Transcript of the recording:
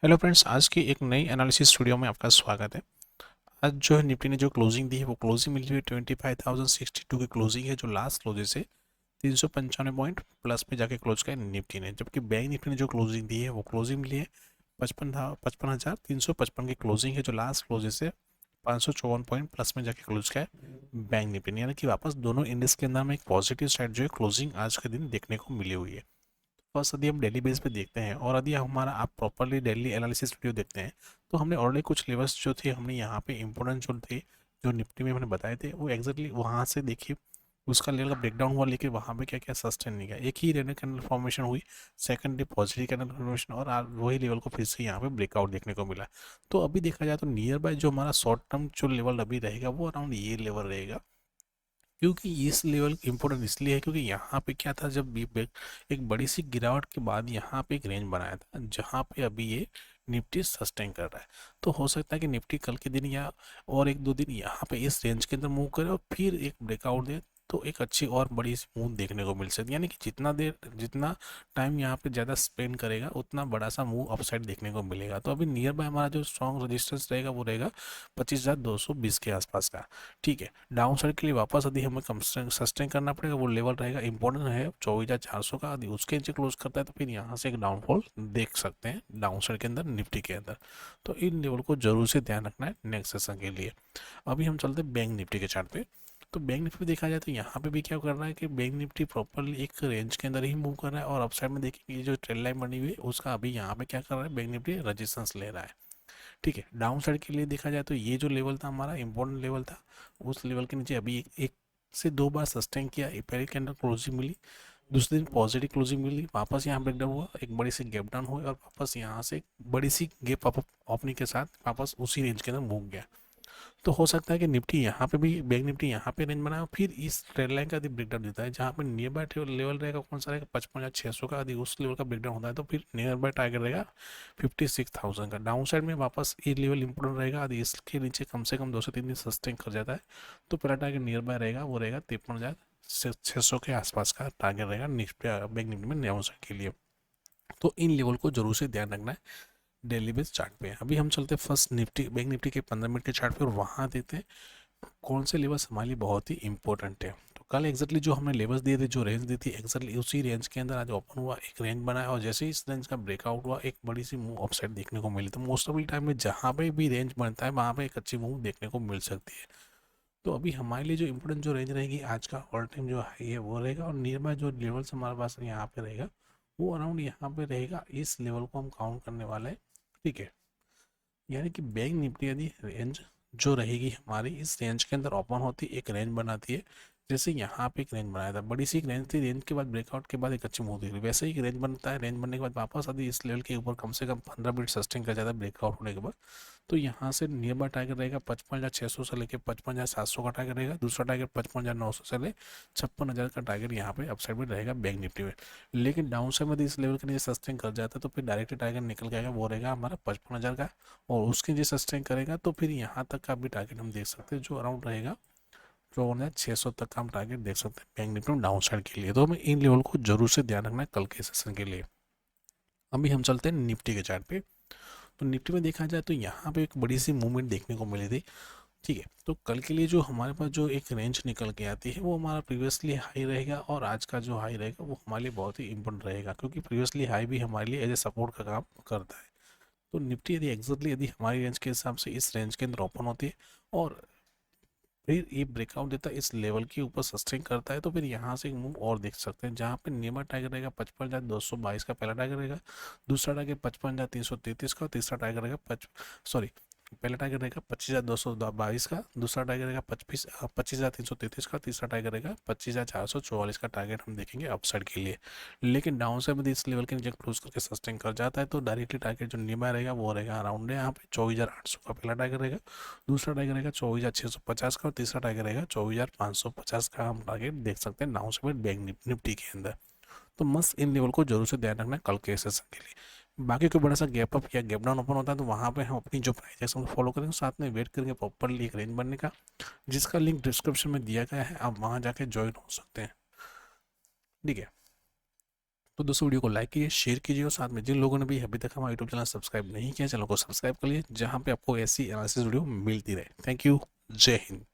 Hello friends, आज की एक नई एनालिसिस वीडियो में आपका स्वागत है। आज जो है निफ्टी ने जो क्लोजिंग दी है वो क्लोजिंग मिली हुई 25,062 की क्लोजिंग है, जो लास्ट क्लोजेस है 395 पॉइंट प्लस में जाके क्लोज किया निफ्टी ने। जबकि बैंक निफ्टी ने जो क्लोजिंग दी है वो क्लोजिंग मिली है 55,355 की क्लोजिंग है, जो लास्ट क्लोजेस है 554 पॉइंट प्लस में जाके क्लोज किया है बैंक निफ्टी ने। यानी कि वापस दोनों इंडेक्स के अंदर में एक पॉजिटिव साइड जो है क्लोजिंग आज के दिन देखने को मिली हुई है। फर्स्ट यदि हम डेली बेस पे देखते हैं और यदि हमारा आप प्रॉपरली डेली एनालिसिस वीडियो देखते हैं तो हमने ऑलरेडी कुछ लेवल्स जो थे हमने यहाँ पे इंपॉर्टेंट जो थे जो निफ्टी में हमने बताए थे वो एग्जैक्टली वहाँ से देखिए उसका लेवल का ब्रेकडाउन हुआ, लेकिन वहाँ पे क्या क्या सस्टेन नहीं गया। एक ही रेनर कैंडल फॉर्मेशन हुई, second day positive candle formation और वही लेवल को फिर से यहाँ पे ब्रेकआउट देखने को मिला। तो अभी देखा जाए तो नियर बाय जो हमारा शॉर्ट टर्म जो लेवल अभी रहेगा वो अराउंड ये लेवल रहेगा। क्योंकि इस लेवल इम्पोर्टेंट इसलिए है क्योंकि यहाँ पे क्या था, जब एक बड़ी सी गिरावट के बाद यहाँ पे एक रेंज बनाया था जहाँ पे अभी ये निफ्टी सस्टेन कर रहा है। तो हो सकता है कि निफ्टी कल के दिन या और एक दो दिन यहाँ पे इस रेंज के अंदर मूव करे और फिर एक ब्रेकआउट दे, तो एक अच्छी और बड़ी सी मूव देखने को मिल सकती है। यानी कि जितना टाइम यहाँ पे ज़्यादा स्पेंड करेगा उतना बड़ा सा मूव अपसाइड देखने को मिलेगा। तो अभी नियर बाय हमारा जो स्ट्रॉन्ग रेजिस्टेंस रहेगा वो रहेगा 25,220 के आसपास का। ठीक है, डाउन साइड के लिए वापस यदि हमें कम सस्टेन करना पड़ेगा, वो लेवल रहेगा इंपॉर्टेंट है 24,400 का। यदि उसके नीचे क्लोज करता है तो फिर यहाँ से एक डाउनफॉल देख सकते हैं डाउन साइड के अंदर निफ्टी के अंदर। तो इन लेवल को जरूर से ध्यान रखना है नेक्स्ट सेशन के लिए। अभी हम चलते हैं बैंक निफ्टी के चार्ट पे। तो बैंक निफ्टी देखा जाए तो यहाँ पे भी क्या कर रहा है कि बैंक निफ्टी प्रॉपरली एक रेंज के अंदर ही मूव कर रहा है और अपसाइड में देखिए ये जो ट्रेंड लाइन बनी हुई है उसका अभी यहाँ पे क्या कर रहा है, बैंक निफ्टी रेजिस्टेंस ले रहा है। ठीक है, डाउन साइड के लिए देखा जाए तो ये जो लेवल था हमारा इंपॉर्टेंट लेवल था, उस लेवल के नीचे अभी एक से दो बार सस्टेन किया, एक पहले के अंदर क्लोजिंग मिली, दूसरे दिन पॉजिटिव क्लोजिंग मिली, वापस यहाँ ब्रेकडाउन हुआ, एक बड़ी सी गैप डाउन हुई और वापस यहाँ से एक बड़ी सी गैप अप ओपनिंग के साथ वापस उसी रेंज के अंदर मूव गया। तो हो सकता है कि निफ्टी यहाँ पे भी बैंक निफ्टी यहाँ पे रेंज बनाए फिर इस ट्रेंड लाइन का यदि ब्रेकडाउन देता है जहाँ पे नियर बाय लेवल रहेगा कौन सा रहेगा 55,600 का। यदि उस लेवल का ब्रेकडाउन होता है तो फिर नियर बाय टारगेट रहेगा 56,000 का। डाउन साइड में वापस ये लेवल इंपोर्टेंट रहेगा, यदि इसके नीचे कम से कम 2 से 3 दिन सस्टेन कर जाता है तो पहला टारगेट नियर बाय रहेगा वो रहेगा 53,600 के आसपास का टारगेट रहेगा बैंक निफ्टी में डाउन साइड के लिए। तो इन लेवल को जरूर से ध्यान रखना है डेली बेस चार्ट पे। अभी हम चलते हैं फर्स्ट निफ्टी बैंक निफ्टी के 15 मिनट के चार्ट पे और वहाँ देते हैं कौन से लेवल्स हमारे लिए बहुत ही इंपॉर्टेंट है। तो कल एग्जैक्टली जो हमने लेवल्स दिए थे, जो रेंज दी थी, एग्जैक्टली उसी रेंज के अंदर आज ओपन हुआ, एक रेंज बनाया और जैसे ही इस रेंज का ब्रेकआउट हुआ एक बड़ी सी मूव अपसाइड देखने को मिली। तो मोस्ट ऑफ द टाइम में जहाँ पे भी रेंज बनता है वहाँ पे एक अच्छी मूव देखने को मिल सकती है। तो अभी हमारे लिए जो इंपॉर्टेंट जो रेंज रहेगी आज का ऑल टाइम जो हाई है वो रहेगा, और नियर बाय जो लेवल्स हमारे पास यहाँ पे रहेगा वो अराउंड यहाँ पे रहेगा, इस लेवल को हम काउंट करने वाले हैं। ठीक है, यानी कि बैंक निफ्टी यदि रेंज जो रहेगी हमारी इस रेंज के अंदर ओपन होती है, एक रेंज बनाती है, जैसे यहाँ पे एक रेंज बनाया था, बड़ी सी एक रेंज थी, रेंज के बाद ब्रेकआउट के बाद एक अच्छी मूव दिख रही, वैसे ही एक रेंज बनता है, रेंज बनने के बाद वापस यदि इस लेवल के ऊपर कम से कम 15 मिनट सस्टेन कर जाता है ब्रेकआउट होने के बाद, तो यहाँ से नियर बाय टारगेट रहेगा 55,600 से लेकर 55,700 का टारगेट रहेगा। दूसरा टारगेट 55,900 से ले 56,000 का टारगेट यहाँ पे अपसाइड में रहेगा बैंक निफ्टी में। लेकिन डाउन साइड में इस लेवल के नीचे सस्टेन कर जाता है तो फिर डायरेक्ट टारगेट निकल के आएगा, वो रहेगा हमारा 55,000 का, और उसके नीचे सस्टेन करेगा तो फिर यहाँ तक का भी टारगेट हम देख सकते हैं जो अराउंड रहेगा 54,600 तक का हम टारगेट देख सकते हैं बैंक निफ्टी में डाउन साइड के लिए। तो हमें इन लेवल को जरूर से ध्यान रखना है कल के सेशन के लिए। अभी हम चलते हैं निफ्टी के चार्ट पे। तो निफ्टी में देखा जाए तो यहाँ पे एक बड़ी सी मूवमेंट देखने को मिली थी। ठीक है, तो कल के लिए जो हमारे पास जो एक रेंज निकल के आती है वो हमारा प्रीवियसली हाई रहेगा, और आज का जो हाई रहेगा वो हमारे लिए बहुत ही इंपॉर्टेंट रहेगा क्योंकि प्रीवियसली हाई भी हमारे लिए एज ए सपोर्ट का काम करता है। तो निफ्टी यदि एग्जैक्टली यदि हमारी रेंज के हिसाब से इस रेंज के अंदर ओपन होती है और फिर ये ब्रेकआउट देता है, इस लेवल के ऊपर सस्टेन करता है, तो फिर यहाँ से एक मूव और देख सकते हैं जहाँ पे नियमर टारगेट रहेगा 55,222 का पहला टारगेट रहेगा, दूसरा टारगेट 55,333 का, तीसरा टारगेट रहेगा सॉरी पहला टारगेट रहेगा 25,222 का, दूसरा टारगेट रहेगा 25,333 का, तीसरा टारगेट रहेगा 25,444 का टारगेट हम देखेंगे अपसाइड के लिए। लेकिन डाउन साइड में इस लेवल के नीचे क्लोज करके सस्टेन कर जाता है तो डायरेक्टली टारगेट जो नियमा रहेगा वो रहेगा अराउंड यहाँ पे 24,800 का पहला टारगेट रहेगा, दूसरा टारगेट रहेगा 24,650 का और तीसरा टारगेट रहेगा 24,550 का हम टारगेट देख सकते हैं डाउन साइड बैंक निफ्टी के अंदर। तो मस्त इन लेवल को जरूर से ध्यान रखना है कल के सेशन के लिए। बाकी कोई बड़ा सा गैप अप या गैप डाउन ओपन होता है तो वहाँ पे हम अपनी जो प्राइस एक्शन फॉलो करेंगे, साथ में वेट करेंगे प्रॉपरली एक रेंज बनने का, जिसका लिंक डिस्क्रिप्शन में दिया गया है, आप वहाँ जाके ज्वाइन हो सकते हैं। ठीक है, तो दोस्तों वीडियो को लाइक कीजिए, शेयर कीजिए और साथ में जिन लोगों ने भी अभी तक हमारा यूट्यूब चैनल सब्सक्राइब नहीं किया, चैनल को सब्सक्राइब कर लीजिए, जहाँ पे आपको ऐसी एनालिसिस वीडियो मिलती रहे। Thank you. जय हिंद।